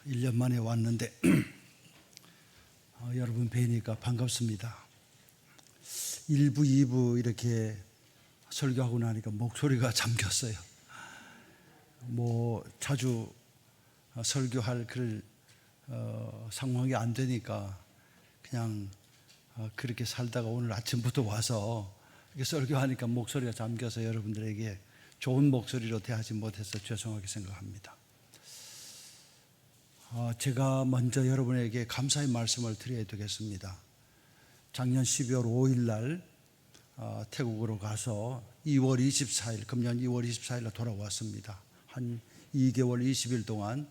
1년 만에 왔는데 여러분 뵈니까 반갑습니다. 1부, 2부 이렇게 설교하고 나니까 목소리가 잠겼어요. 자주 설교할 그럴 상황이 안 되니까 그냥 그렇게 살다가 오늘 아침부터 와서 이렇게 설교하니까 목소리가 잠겨서 여러분들에게 좋은 목소리로 대하지 못해서 죄송하게 생각합니다. 제가 먼저 여러분에게 감사의 말씀을 드려야 되겠습니다. 작년 12월 5일 날 태국으로 가서 2월 24일, 금년 2월 24일 날 돌아왔습니다. 한 2개월 20일 동안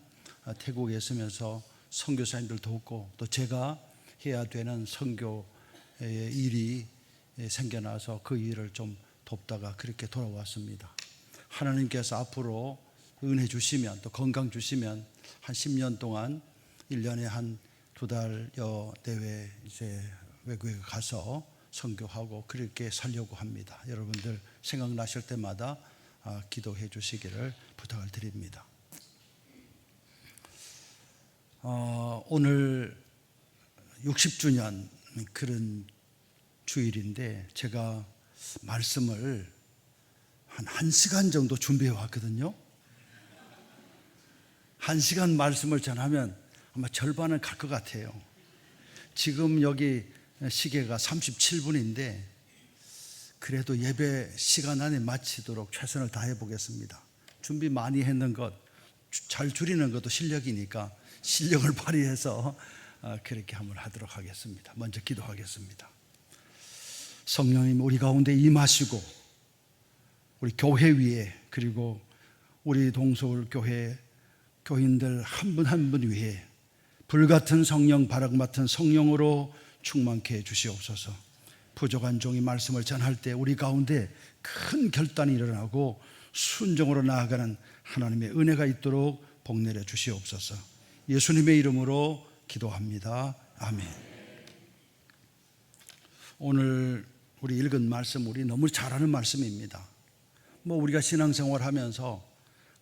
태국에 있으면서 선교사님들 돕고 또 제가 해야 되는 선교의 일이 생겨나서 그 일을 좀 돕다가 그렇게 돌아왔습니다. 하나님께서 앞으로 은혜 주시면 또 건강 주시면 한 10년 동안 1년에 한 2달여 내외 이제 외국에 가서 선교하고 그렇게 살려고 합니다. 여러분들 생각나실 때마다 기도해 주시기를 부탁을 드립니다. 오늘 60주년 그런 주일인데 제가 말씀을 한 1시간 정도 준비해 왔거든요. 1시간 말씀을 전하면 아마 절반은 갈 것 같아요. 지금 여기 시계가 37분인데 그래도 예배 시간 안에 마치도록 최선을 다해 보겠습니다. 준비 많이 했는 것, 잘 줄이는 것도 실력이니까 실력을 발휘해서 그렇게 한번 하도록 하겠습니다. 먼저 기도하겠습니다. 성령님 우리 가운데 임하시고 우리 교회 위에 그리고 우리 동서울교회 교인들 한 분 한 분 위에 불같은 성령 바람 맡은 성령으로 충만케 해 주시옵소서. 부족한 종이 말씀을 전할 때 우리 가운데 큰 결단이 일어나고 순종으로 나아가는 하나님의 은혜가 있도록 복내려 주시옵소서. 예수님의 이름으로 기도합니다. 아멘. 오늘 우리 읽은 말씀 우리 너무 잘 아는 말씀입니다. 우리가 신앙생활 하면서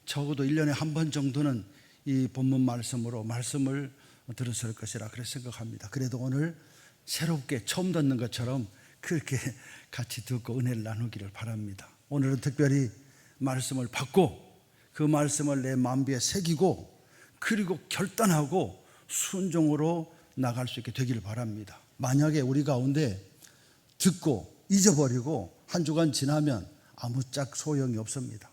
적어도 1년에 한 번 정도는 이 본문 말씀으로 말씀을 들었을 것이라 그렇게 생각합니다. 그래도 오늘 새롭게 처음 듣는 것처럼 그렇게 같이 듣고 은혜를 나누기를 바랍니다. 오늘은 특별히 말씀을 받고 그 말씀을 내 마음비에 새기고 그리고 결단하고 순종으로 나갈 수 있게 되기를 바랍니다. 만약에 우리 가운데 듣고 잊어버리고 한 주간 지나면 아무짝 소용이 없습니다.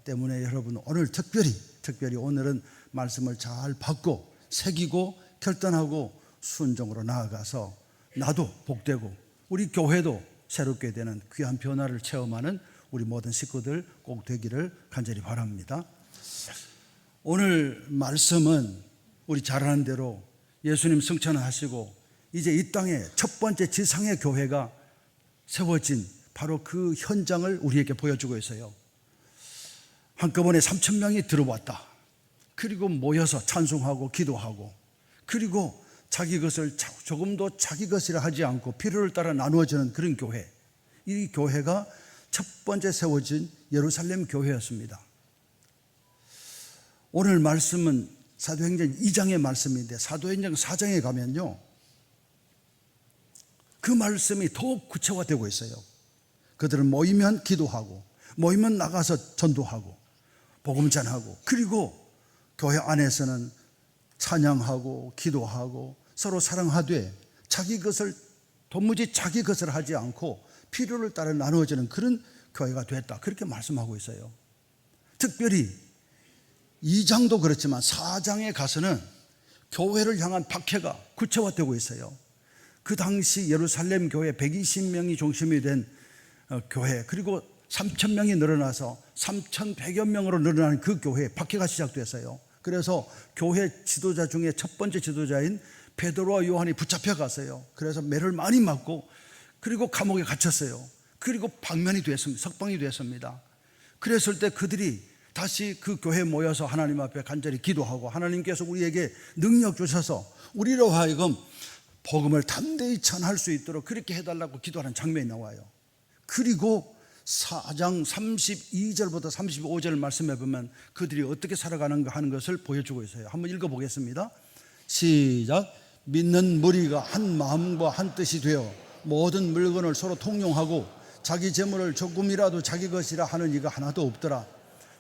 때문에 여러분 오늘 특별히 오늘은 말씀을 잘 받고 새기고 결단하고 순종으로 나아가서 나도 복되고 우리 교회도 새롭게 되는 귀한 변화를 체험하는 우리 모든 식구들 꼭 되기를 간절히 바랍니다. 오늘 말씀은 우리 잘 아는 대로 예수님 승천하시고 이제 이 땅에 첫 번째 지상의 교회가 세워진 바로 그 현장을 우리에게 보여주고 있어요. 한꺼번에 3,000명이 들어왔다. 그리고 모여서 찬송하고 기도하고 그리고 자기 것을 조금도 자기 것이라 하지 않고 필요를 따라 나누어지는 그런 교회. 이 교회가 첫 번째 세워진 예루살렘 교회였습니다. 오늘 말씀은 사도행전 2장의 말씀인데 사도행전 4장에 가면요 그 말씀이 더욱 구체화되고 있어요. 그들은 모이면 기도하고 모이면 나가서 전도하고 복음 전하고 그리고 교회 안에서는 찬양하고 기도하고 서로 사랑하되 자기 것을 도무지 자기 것을 하지 않고 필요를 따라 나누어지는 그런 교회가 됐다. 그렇게 말씀하고 있어요. 특별히 2장도 그렇지만 4장에 가서는 교회를 향한 박해가 구체화되고 있어요. 그 당시 예루살렘 교회 120명이 중심이 된 교회 그리고 3,000명이 늘어나서 3,100여 명으로 늘어나는 그 교회에 박해가 시작됐어요. 그래서 교회 지도자 중에 첫 번째 지도자인 베드로와 요한이 붙잡혀 갔어요. 그래서 매를 많이 맞고 그리고 감옥에 갇혔어요. 그리고 석방이 됐습니다. 그랬을 때 그들이 다시 그 교회에 모여서 하나님 앞에 간절히 기도하고 하나님께서 우리에게 능력 주셔서 우리로 하여금 복음을 담대히 전할 수 있도록 그렇게 해달라고 기도하는 장면이 나와요. 그리고 4장 32절부터 35절 말씀해 보면 그들이 어떻게 살아가는가 하는 것을 보여주고 있어요. 한번 읽어보겠습니다. 시작. 믿는 무리가 한 마음과 한 뜻이 되어 모든 물건을 서로 통용하고 자기 재물을 조금이라도 자기 것이라 하는 이가 하나도 없더라.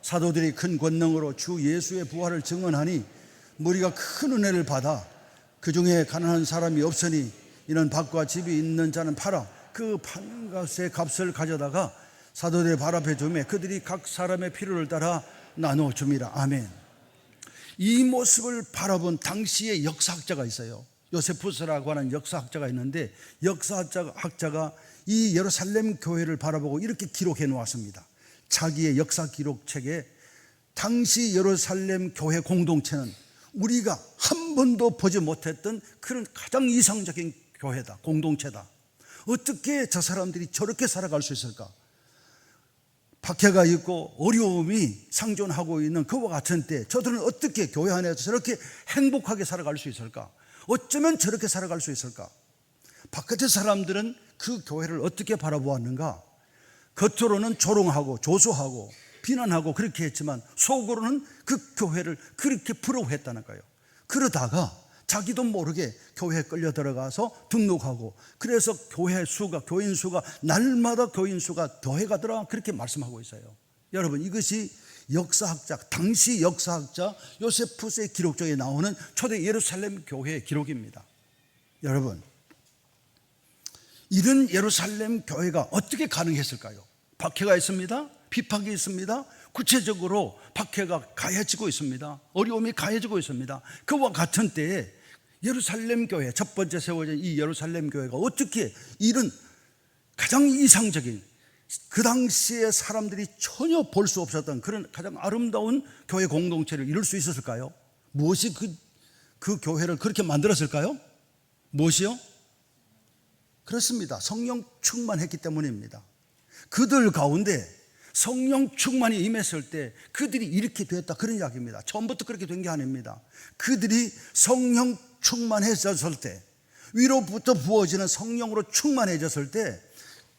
사도들이 큰 권능으로 주 예수의 부활을 증언하니 무리가 큰 은혜를 받아 그 중에 가난한 사람이 없으니 이는 밭과 집이 있는 자는 팔아 그 파는 것의 값을 가져다가 사도들의 발 앞에 두매 그들이 각 사람의 필요를 따라 나누어 줍니다. 아멘. 이 모습을 바라본 당시의 역사학자가 있어요. 요세푸스라고 하는 역사학자가 있는데 역사학자가 이 예루살렘 교회를 바라보고 이렇게 기록해 놓았습니다. 자기의 역사 기록책에 당시 예루살렘 교회 공동체는 우리가 한 번도 보지 못했던 그런 가장 이상적인 교회다, 공동체다. 어떻게 저 사람들이 저렇게 살아갈 수 있을까? 박해가 있고 어려움이 상존하고 있는 그와 같은 때 저들은 어떻게 교회 안에서 저렇게 행복하게 살아갈 수 있을까? 어쩌면 저렇게 살아갈 수 있을까? 바깥의 사람들은 그 교회를 어떻게 바라보았는가? 겉으로는 조롱하고 조소하고 비난하고 그렇게 했지만 속으로는 그 교회를 그렇게 부러워했다는 거예요. 그러다가 자기도 모르게 교회에 끌려 들어가서 등록하고 그래서 교인 수가 날마다 교인 수가 더해가더라 그렇게 말씀하고 있어요. 여러분 이것이 역사학자 당시 역사학자 요세푸스의 기록적에 나오는 초대 예루살렘 교회의 기록입니다. 여러분 이런 예루살렘 교회가 어떻게 가능했을까요? 박해가 있습니다. 비판이 있습니다. 구체적으로 박해가 가해지고 있습니다. 어려움이 가해지고 있습니다. 그와 같은 때에 예루살렘 교회, 첫 번째 세워진 이 예루살렘 교회가 어떻게 이런 가장 이상적인 그 당시에 사람들이 전혀 볼 수 없었던 그런 가장 아름다운 교회 공동체를 이룰 수 있었을까요? 무엇이 그 교회를 그렇게 만들었을까요? 무엇이요? 그렇습니다. 성령 충만했기 때문입니다. 그들 가운데 성령 충만이 임했을 때 그들이 이렇게 됐다 그런 이야기입니다. 처음부터 그렇게 된 게 아닙니다. 그들이 성령 충만해졌을 때 위로부터 부어지는 성령으로 충만해졌을 때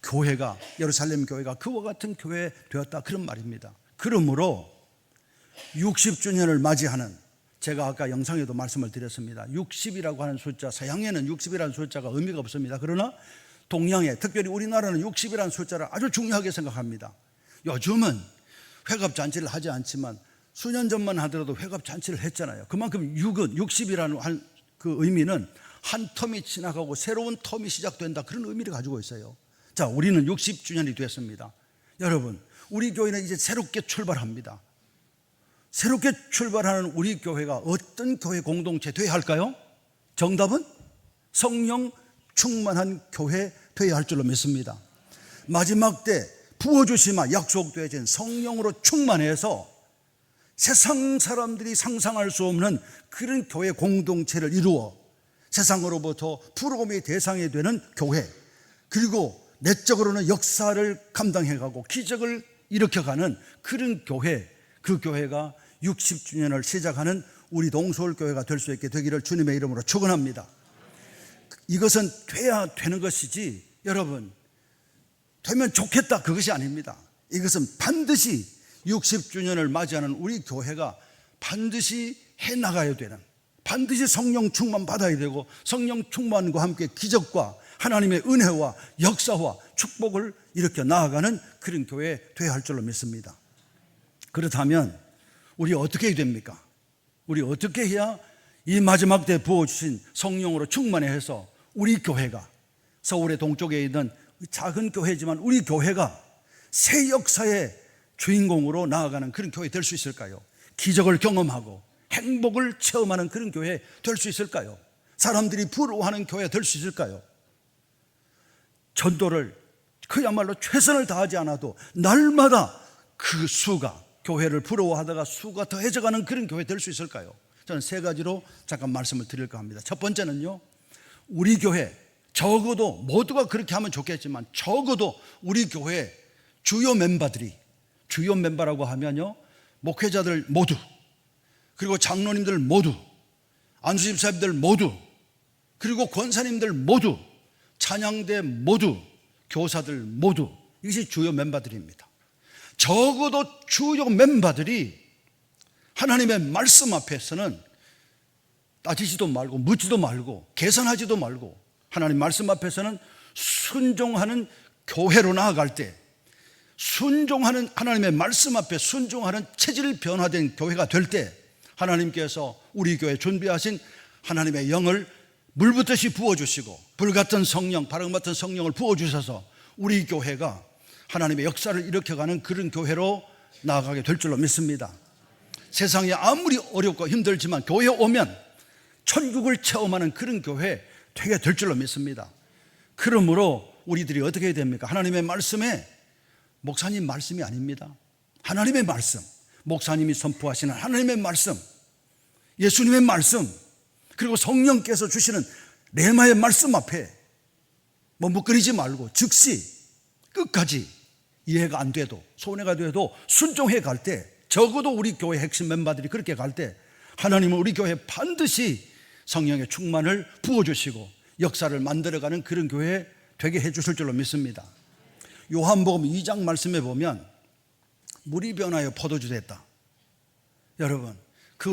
교회가 예루살렘 교회가 그와 같은 교회 되었다 그런 말입니다. 그러므로 60주년을 맞이하는 제가 아까 영상에도 말씀을 드렸습니다. 60이라고 하는 숫자 서양에는 60이라는 숫자가 의미가 없습니다. 그러나 동양에 특별히 우리나라는 60이라는 숫자를 아주 중요하게 생각합니다. 요즘은 회갑잔치를 하지 않지만 수년 전만 하더라도 회갑잔치를 했잖아요. 그만큼 60이라는 그 의미는 한 텀이 지나가고 새로운 텀이 시작된다 그런 의미를 가지고 있어요. 자, 우리는 60주년이 됐습니다. 여러분 우리 교회는 이제 새롭게 출발합니다. 새롭게 출발하는 우리 교회가 어떤 교회 공동체 되어야 할까요? 정답은 성령 충만한 교회 되어야 할 줄로 믿습니다. 마지막 때 부어주시마 약속되어진 성령으로 충만해서 세상 사람들이 상상할 수 없는 그런 교회 공동체를 이루어 세상으로부터 부러움의 대상이 되는 교회, 그리고 내적으로는 역사를 감당해가고 기적을 일으켜가는 그런 교회, 그 교회가 60주년을 시작하는 우리 동서울교회가 될 수 있게 되기를 주님의 이름으로 축원합니다. 이것은 돼야 되는 것이지 여러분 되면 좋겠다 그것이 아닙니다. 이것은 반드시 60주년을 맞이하는 우리 교회가 반드시 해나가야 되는, 반드시 성령 충만 받아야 되고 성령 충만과 함께 기적과 하나님의 은혜와 역사와 축복을 일으켜 나아가는 그런 교회 되어야 할 줄로 믿습니다. 그렇다면 우리 어떻게 해야 됩니까? 우리 어떻게 해야 이 마지막 때 부어주신 성령으로 충만해서 우리 교회가 서울의 동쪽에 있는 작은 교회지만 우리 교회가 새 역사의 주인공으로 나아가는 그런 교회 될 수 있을까요? 기적을 경험하고 행복을 체험하는 그런 교회 될 수 있을까요? 사람들이 부러워하는 교회 될 수 있을까요? 전도를 그야말로 최선을 다하지 않아도 날마다 그 수가 교회를 부러워하다가 수가 더해져가는 그런 교회 될 수 있을까요? 저는 세 가지로 잠깐 말씀을 드릴까 합니다. 첫 번째는요, 우리 교회 적어도 모두가 그렇게 하면 좋겠지만 적어도 우리 교회 주요 멤버들이, 주요 멤버라고 하면요 목회자들 모두, 그리고 장로님들 모두, 안수집사님들 모두, 그리고 권사님들 모두, 찬양대 모두, 교사들 모두, 이것이 주요 멤버들입니다. 적어도 주요 멤버들이 하나님의 말씀 앞에서는 따지지도 말고 묻지도 말고 계산하지도 말고 하나님 말씀 앞에서는 순종하는 교회로 나아갈 때, 순종하는 하나님의 말씀 앞에 순종하는 체질 변화된 교회가 될 때 하나님께서 우리 교회에 준비하신 하나님의 영을 물붓듯이 부어주시고 불같은 성령, 바람 같은 성령을 부어주셔서 우리 교회가 하나님의 역사를 일으켜가는 그런 교회로 나아가게 될 줄로 믿습니다. 세상이 아무리 어렵고 힘들지만 교회에 오면 천국을 체험하는 그런 교회 되게 될 줄로 믿습니다. 그러므로 우리들이 어떻게 해야 됩니까? 하나님의 말씀에, 목사님 말씀이 아닙니다. 하나님의 말씀, 목사님이 선포하시는 하나님의 말씀, 예수님의 말씀, 그리고 성령께서 주시는 레마의 말씀 앞에 머뭇거리지 말고 즉시 끝까지 이해가 안 돼도 손해가 돼도 순종해 갈 때, 적어도 우리 교회 핵심 멤버들이 그렇게 갈 때 하나님은 우리 교회에 반드시 성령의 충만을 부어주시고 역사를 만들어가는 그런 교회 되게 해주실 줄로 믿습니다. 요한복음 2장 말씀에 보면 물이 변하여 포도주 됐다. 여러분,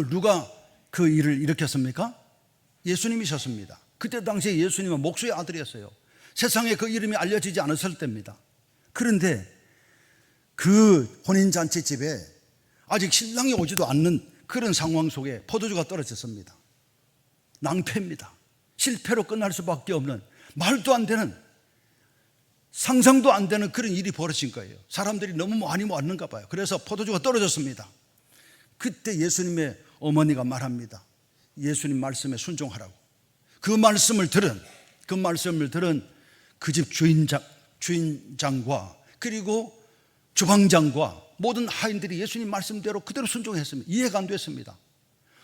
누가 그 일을 일으켰습니까? 예수님이셨습니다. 그때 당시에 예수님은 목수의 아들이었어요. 세상에 그 이름이 알려지지 않았을 때입니다. 그런데 그 혼인잔치집에 아직 신랑이 오지도 않는 그런 상황 속에 포도주가 떨어졌습니다. 낭패입니다. 실패로 끝날 수밖에 없는, 말도 안 되는, 상상도 안 되는 그런 일이 벌어진 거예요. 사람들이 너무 많이 왔는가 봐요. 그래서 포도주가 떨어졌습니다. 그때 예수님의 어머니가 말합니다. 예수님 말씀에 순종하라고. 그 말씀을 들은 그 집 주인장과 그리고 주방장과 모든 하인들이 예수님 말씀대로 그대로 순종했습니다. 이해가 안 됐습니다.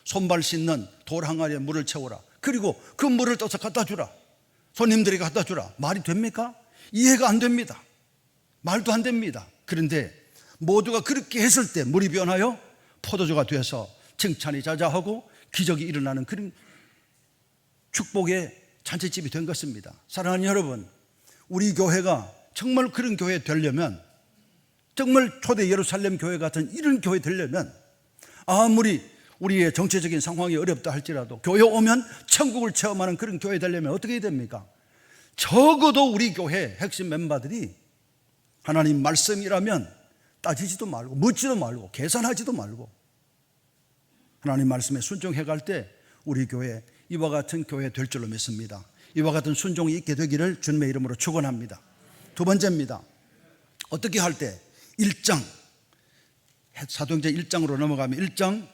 손발 씻는 돌 항아리에 물을 채우라. 그리고 그 물을 떠서 갖다 주라. 손님들에게 갖다 주라. 말이 됩니까? 이해가 안 됩니다. 말도 안 됩니다. 그런데 모두가 그렇게 했을 때 물이 변하여 포도주가 돼서 칭찬이 자자하고 기적이 일어나는 그런 축복의 잔치집이 된 것입니다. 사랑하는 여러분, 우리 교회가 정말 그런 교회 되려면, 정말 초대 예루살렘 교회 같은 이런 교회 되려면, 아무리 우리의 정치적인 상황이 어렵다 할지라도 교회 오면 천국을 체험하는 그런 교회 되려면 어떻게 해야 됩니까? 적어도 우리 교회 핵심 멤버들이 하나님 말씀이라면 따지지도 말고 묻지도 말고 계산하지도 말고 하나님 말씀에 순종해 갈 때 우리 교회 이와 같은 교회 될 줄로 믿습니다. 이와 같은 순종이 있게 되기를 주님의 이름으로 축원합니다. 두 번째입니다. 어떻게 할 때? 1장, 사도행전 1장으로 넘어가면 1장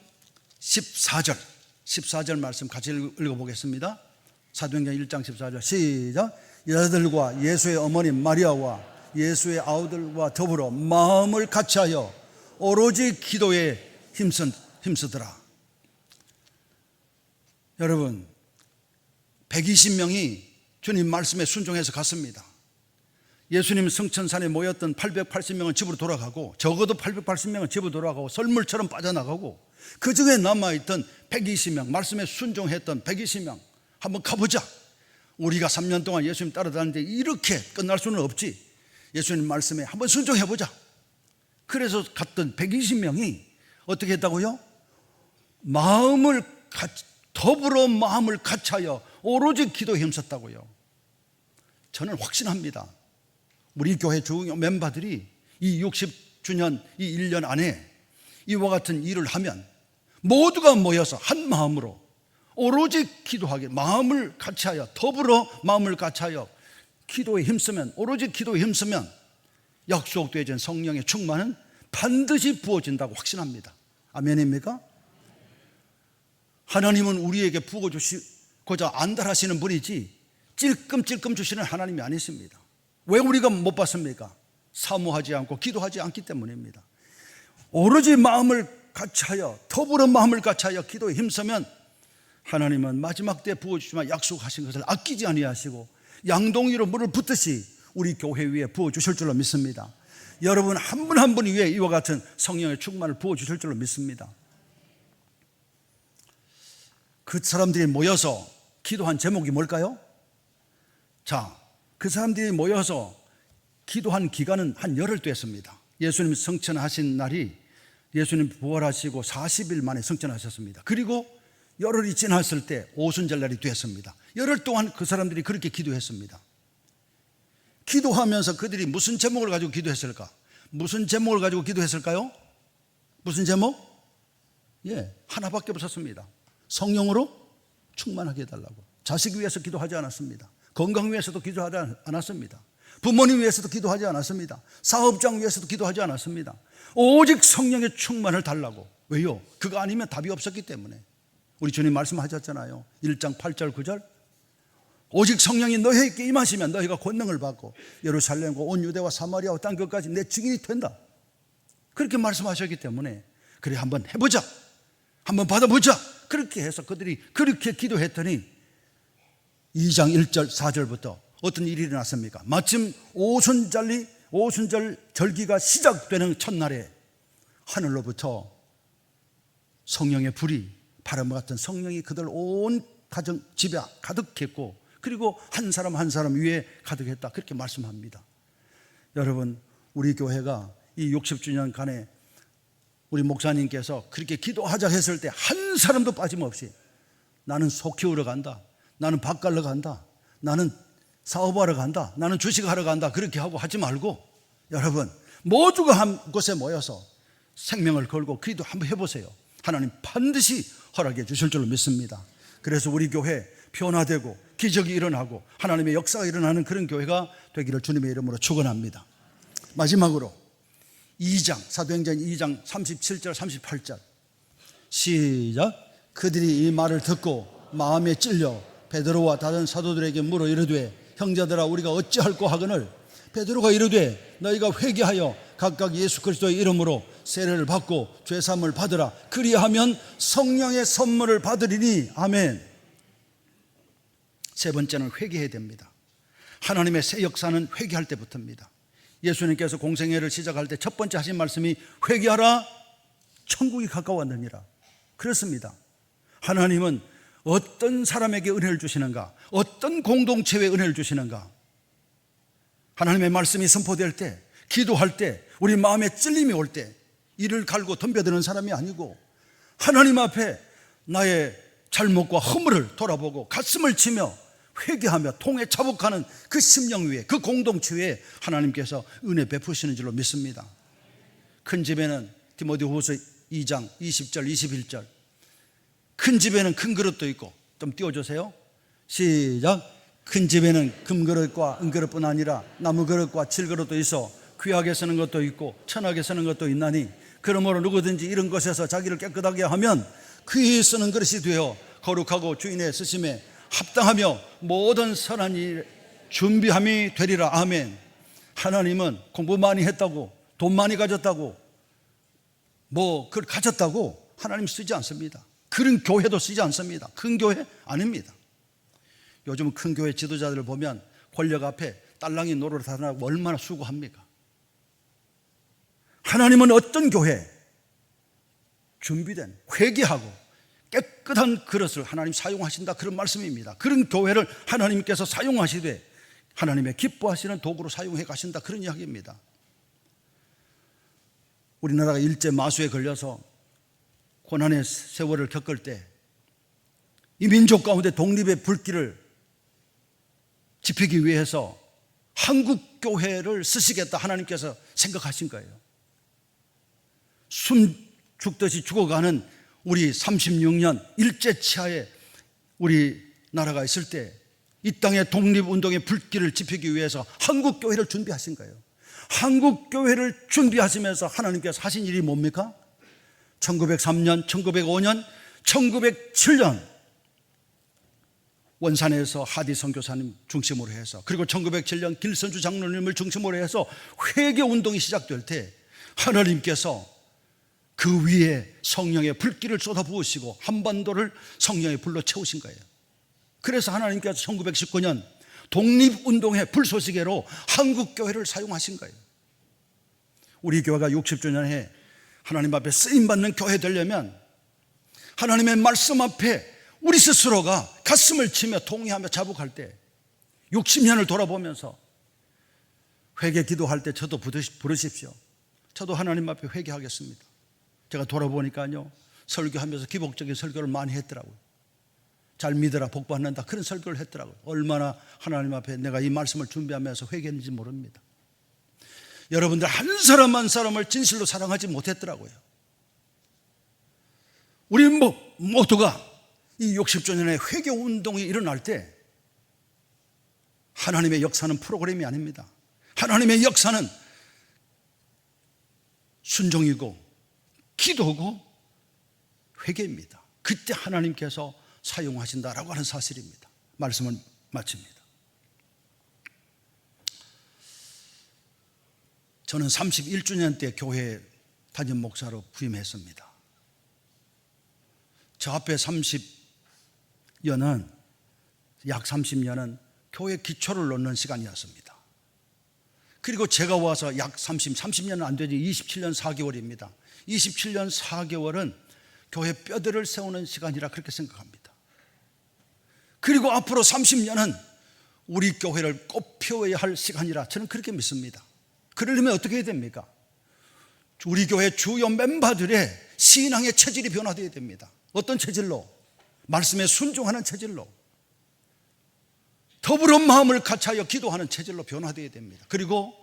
14절 말씀 같이 읽어보겠습니다. 사도행전 1장 14절 시작. 여자들과 예수의 어머니 마리아와 예수의 아우들과 더불어 마음을 같이하여 오로지 기도에 힘쓰더라. 여러분, 120명이 주님 말씀에 순종해서 갔습니다. 예수님 성천산에 모였던 880명은 집으로 돌아가고, 적어도 880명은 집으로 돌아가고 썰물처럼 빠져나가고, 그 중에 남아있던 120명, 말씀에 순종했던 120명 한번 가보자. 우리가 3년 동안 예수님 따라다니는데 이렇게 끝날 수는 없지. 예수님 말씀에 한번 순종해보자. 그래서 갔던 120명이 어떻게 했다고요? 더불어 마음을 같이하여 오로지 기도에 힘썼다고요. 저는 확신합니다. 우리 교회 중요 멤버들이 이 60주년 이 1년 안에 이와 같은 일을 하면 모두가 모여서 한 마음으로 오로지 기도하게 마음을 같이하여, 더불어 마음을 같이하여 기도에 힘쓰면, 오로지 기도에 힘쓰면 약속되어진 성령의 충만은 반드시 부어진다고 확신합니다. 아멘입니까? 하나님은 우리에게 부어주시고자 안달하시는 분이지 찔끔찔끔 주시는 하나님이 아니십니다. 왜 우리가 못 받습니까? 사모하지 않고 기도하지 않기 때문입니다. 오로지 마음을 같이하여, 더불어 마음을 같이하여 기도에 힘쓰면 하나님은 마지막 때 부어주시면 약속하신 것을 아끼지 아니하시고 양동이로 물을 붓듯이 우리 교회 위에 부어주실 줄로 믿습니다. 여러분 한 분 한 분 위에 이와 같은 성령의 충만을 부어주실 줄로 믿습니다. 그 사람들이 모여서 기도한 제목이 뭘까요? 자, 그 사람들이 모여서 기도한 기간은 한 열흘 됐습니다. 예수님 성천하신 날이 예수님 부활하시고 40일 만에 성천하셨습니다. 그리고 열흘이 지났을 때 오순절 날이 됐습니다. 열흘 동안 그 사람들이 그렇게 기도했습니다. 기도하면서 그들이 무슨 제목을 가지고 기도했을까? 무슨 제목을 가지고 기도했을까요? 무슨 제목? 하나밖에 없었습니다. 성령으로 충만하게 해달라고. 자식 위해서 기도하지 않았습니다. 건강 위해서도 기도하지 않았습니다. 부모님 위해서도 기도하지 않았습니다. 사업장 위해서도 기도하지 않았습니다. 오직 성령의 충만을 달라고. 왜요? 그거 아니면 답이 없었기 때문에. 우리 주님 말씀하셨잖아요. 1장 8절 9절. 오직 성령이 너희에게 임하시면 너희가 권능을 받고 예루살렘과 온 유대와 사마리아와 땅 끝까지 내 증인이 된다. 그렇게 말씀하셨기 때문에 그래 한번 해보자. 한번 받아보자. 그렇게 해서 그들이 그렇게 기도했더니 2장 1절 4절부터 어떤 일이 일어났습니까? 마침 오순절 절기가 시작되는 첫날에 하늘로부터 성령의 불이 바람과 같은 성령이 그들 온 가정 집에 가득했고 그리고 한 사람 한 사람 위에 가득했다. 그렇게 말씀합니다. 여러분, 우리 교회가 이 60주년 간에 우리 목사님께서 그렇게 기도하자 했을 때 한 사람도 빠짐없이 나는 소 키우러 간다. 나는 밥 갈러 간다. 나는 사업하러 간다. 나는 주식하러 간다. 그렇게 하고 하지 말고 여러분 모두가 한 곳에 모여서 생명을 걸고 기도 한번 해보세요. 하나님 반드시 허락해 주실 줄로 믿습니다. 그래서 우리 교회 변화되고 기적이 일어나고 하나님의 역사가 일어나는 그런 교회가 되기를 주님의 이름으로 축원합니다. 마지막으로 2장 사도행전 2장 37절 38절 시작. 그들이 이 말을 듣고 마음에 찔려 베드로와 다른 사도들에게 물어 이르되 형제들아 우리가 어찌할꼬 하거늘 베드로가 이르되 너희가 회개하여 각각 예수 그리스도의 이름으로 세례를 받고 죄사함을 받으라. 그리하면 성령의 선물을 받으리니. 아멘. 세 번째는 회개해야 됩니다. 하나님의 새 역사는 회개할 때부터입니다. 예수님께서 공생애를 시작할 때 첫 번째 하신 말씀이 회개하라 천국이 가까웠느니라. 그렇습니다. 하나님은 어떤 사람에게 은혜를 주시는가, 어떤 공동체에 은혜를 주시는가, 하나님의 말씀이 선포될 때, 기도할 때, 우리 마음에 찔림이 올 때 이를 갈고 덤벼드는 사람이 아니고 하나님 앞에 나의 잘못과 허물을 돌아보고 가슴을 치며 회개하며 통에 자복하는 그 심령 위에, 그 공동체 위에 하나님께서 은혜 베푸시는 줄로 믿습니다. 큰 집에는 디모데후서 2장 20절 21절 큰 집에는 큰 그릇도 있고, 좀 띄워주세요. 시작. 큰 집에는 금그릇과 은그릇뿐 아니라 나무그릇과 질그릇도 있어 귀하게 쓰는 것도 있고 천하게 쓰는 것도 있나니 그러므로 누구든지 이런 것에서 자기를 깨끗하게 하면 귀히 쓰는 그릇이 되어 거룩하고 주인의 쓰심에 합당하며 모든 선한 일 준비함이 되리라. 아멘. 하나님은 공부 많이 했다고, 돈 많이 가졌다고, 그걸 가졌다고 하나님 쓰지 않습니다. 그런 교회도 쓰지 않습니다. 큰 교회 아닙니다. 요즘 큰 교회 지도자들을 보면 권력 앞에 딸랑이 노릇하느라고 얼마나 수고합니까? 하나님은 어떤 교회, 준비된 회개하고 깨끗한 그릇을 하나님 사용하신다, 그런 말씀입니다. 그런 교회를 하나님께서 사용하시되 하나님의 기뻐하시는 도구로 사용해 가신다, 그런 이야기입니다. 우리나라가 일제 마수에 걸려서 고난의 세월을 겪을 때 이 민족 가운데 독립의 불길을 지피기 위해서 한국 교회를 쓰시겠다 하나님께서 생각하신 거예요. 숨 죽듯이 죽어가는 우리 36년 일제치하에 우리 나라가 있을 때 이 땅의 독립운동의 불길을 지피기 위해서 한국 교회를 준비하신 거예요. 한국 교회를 준비하시면서 하나님께서 하신 일이 뭡니까? 1903년, 1905년, 1907년 원산에서 하디 선교사님 중심으로 해서, 그리고 1907년 길선주 장로님을 중심으로 해서 회개운동이 시작될 때 하나님께서 그 위에 성령의 불길을 쏟아부으시고 한반도를 성령의 불로 채우신 거예요. 그래서 하나님께서 1919년 독립운동의 불쏘시개로 한국교회를 사용하신 거예요. 우리 교회가 60주년에 하나님 앞에 쓰임받는 교회 되려면 하나님의 말씀 앞에 우리 스스로가 가슴을 치며 통회하며 자복할 때 60년을 돌아보면서 회개 기도할 때 저도 부르십시오. 저도 하나님 앞에 회개하겠습니다. 제가 돌아보니까요, 설교하면서 기복적인 설교를 많이 했더라고요. 잘 믿어라 복 받는다, 그런 설교를 했더라고요. 얼마나 하나님 앞에 내가 이 말씀을 준비하면서 회개했는지 모릅니다. 여러분들 한 사람 한 사람을 진실로 사랑하지 못했더라고요. 우리 모두가 이 60주년의 회개 운동이 일어날 때 하나님의 역사는 프로그램이 아닙니다. 하나님의 역사는 순종이고 기도고 회개입니다. 그때 하나님께서 사용하신다라고 하는 사실입니다. 말씀을 마칩니다. 저는 31주년 때 교회 담임 목사로 부임했습니다. 저 앞에 30년은 약 30년은 교회 기초를 놓는 시간이었습니다. 그리고 제가 와서 약 30년은 안 되지 27년 4개월입니다. 27년 4개월은 교회 뼈대를 세우는 시간이라 그렇게 생각합니다. 그리고 앞으로 30년은 우리 교회를 꽃피워야 할 시간이라 저는 그렇게 믿습니다. 그러려면 어떻게 해야 됩니까? 우리 교회 주요 멤버들의 신앙의 체질이 변화되어야 됩니다. 어떤 체질로? 말씀에 순종하는 체질로, 더불어 마음을 같이하여 기도하는 체질로 변화되어야 됩니다. 그리고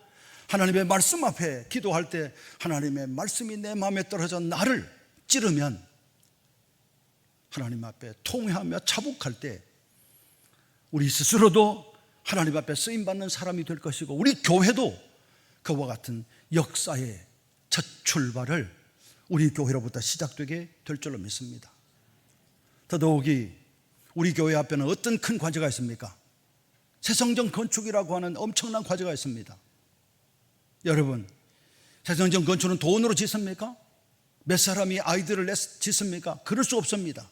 하나님의 말씀 앞에 기도할 때 하나님의 말씀이 내 마음에 떨어져 나를 찌르면 하나님 앞에 통회하며 차복할 때 우리 스스로도 하나님 앞에 쓰임받는 사람이 될 것이고 우리 교회도 그와 같은 역사의 첫 출발을 우리 교회로부터 시작되게 될 줄로 믿습니다. 더더욱이 우리 교회 앞에는 어떤 큰 과제가 있습니까? 새성전 건축이라고 하는 엄청난 과제가 있습니다. 여러분, 새성전 건축은 돈으로 짓습니까? 몇 사람이 아이디어를 짓습니까? 그럴 수 없습니다.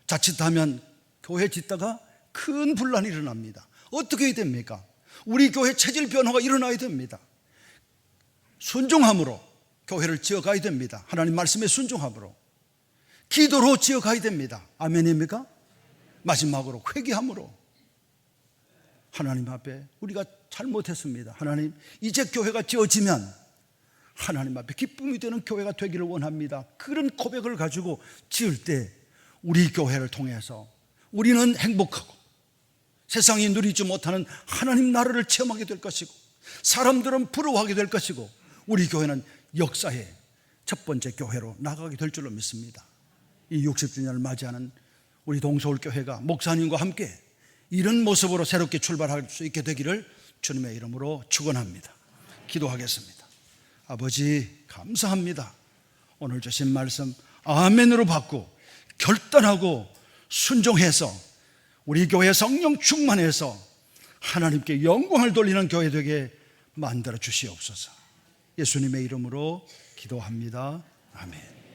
자칫하면 교회 짓다가 큰 분란이 일어납니다. 어떻게 해야 됩니까? 우리 교회 체질 변화가 일어나야 됩니다. 순종함으로 교회를 지어가야 됩니다. 하나님 말씀에 순종함으로 기도로 지어가야 됩니다. 아멘입니까? 마지막으로 회개함으로 하나님 앞에 우리가 잘못했습니다. 하나님, 이제 교회가 지어지면 하나님 앞에 기쁨이 되는 교회가 되기를 원합니다. 그런 고백을 가지고 지을 때 우리 교회를 통해서 우리는 행복하고 세상이 누리지 못하는 하나님 나라를 체험하게 될 것이고 사람들은 부러워하게 될 것이고 우리 교회는 역사의 첫 번째 교회로 나가게 될 줄로 믿습니다. 이 60주년을 맞이하는 우리 동서울교회가 목사님과 함께 이런 모습으로 새롭게 출발할 수 있게 되기를 주님의 이름으로 축원합니다. 기도하겠습니다. 아버지, 감사합니다. 오늘 주신 말씀 아멘으로 받고 결단하고 순종해서 우리 교회 성령 충만해서 하나님께 영광을 돌리는 교회 되게 만들어 주시옵소서. 예수님의 이름으로 기도합니다. 아멘.